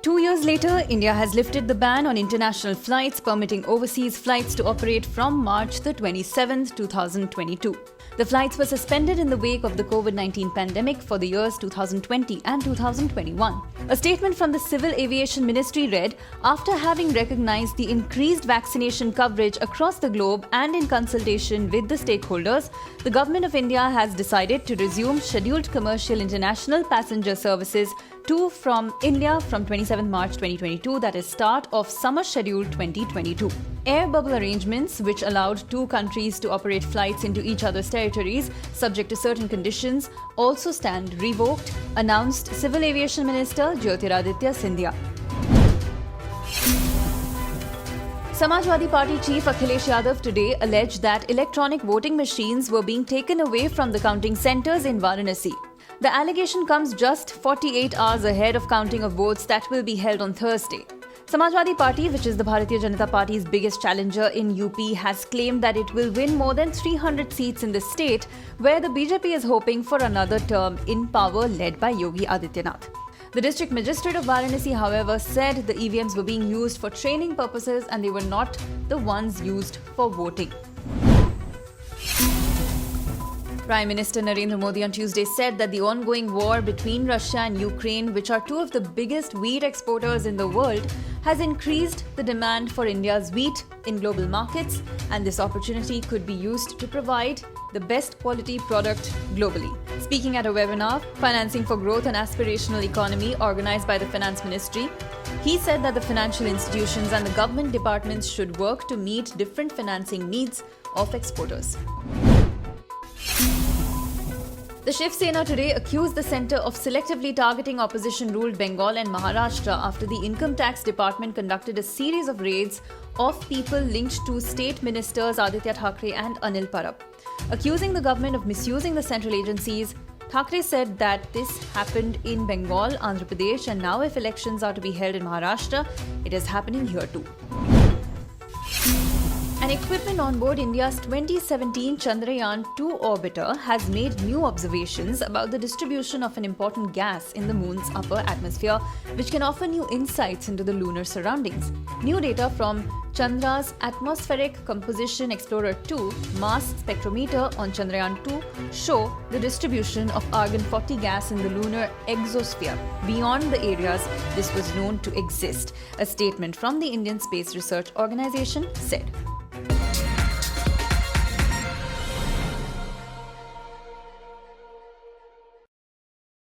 2 years later, India has lifted the ban on international flights, permitting overseas flights to operate from March the 27th, 2022. The flights were suspended in the wake of the COVID-19 pandemic for the years 2020 and 2021. A statement from the Civil Aviation Ministry read, after having recognized the increased vaccination coverage across the globe and in consultation with the stakeholders, the Government of India has decided to resume scheduled commercial international passenger services to from India from 27 March 2022, that is start of summer schedule 2022. Air bubble arrangements, which allowed two countries to operate flights into each other's territories subject to certain conditions, also stand revoked, announced Civil Aviation Minister Jyotiraditya Scindia. Samajwadi Party Chief Akhilesh Yadav today alleged that electronic voting machines were being taken away from the counting centres in Varanasi. The allegation comes just 48 hours ahead of counting of votes that will be held on Thursday. Samajwadi Party, which is the Bharatiya Janata Party's biggest challenger in UP, has claimed that it will win more than 300 seats in the state, where the BJP is hoping for another term in power led by Yogi Adityanath. The district magistrate of Varanasi, however, said the EVMs were being used for training purposes and they were not the ones used for voting. Prime Minister Narendra Modi on Tuesday said that the ongoing war between Russia and Ukraine, which are two of the biggest wheat exporters in the world, has increased the demand for India's wheat in global markets, and this opportunity could be used to provide the best quality product globally. Speaking at a webinar, Financing for Growth and Aspirational Economy, organized by the Finance Ministry, he said that the financial institutions and the government departments should work to meet different financing needs of exporters. The Shiv Sena today accused the centre of selectively targeting opposition-ruled Bengal and Maharashtra after the Income Tax Department conducted a series of raids of people linked to State Ministers Aditya Thackeray and Anil Parab. Accusing the government of misusing the central agencies, Thackeray said that this happened in Bengal, Andhra Pradesh, and now if elections are to be held in Maharashtra, it is happening here too. An equipment on board India's 2017 Chandrayaan-2 orbiter has made new observations about the distribution of an important gas in the moon's upper atmosphere, which can offer new insights into the lunar surroundings. New data from Chandra's Atmospheric Composition Explorer 2 mass spectrometer on Chandrayaan-2 show the distribution of argon-40 gas in the lunar exosphere beyond the areas this was known to exist, a statement from the Indian Space Research Organisation said.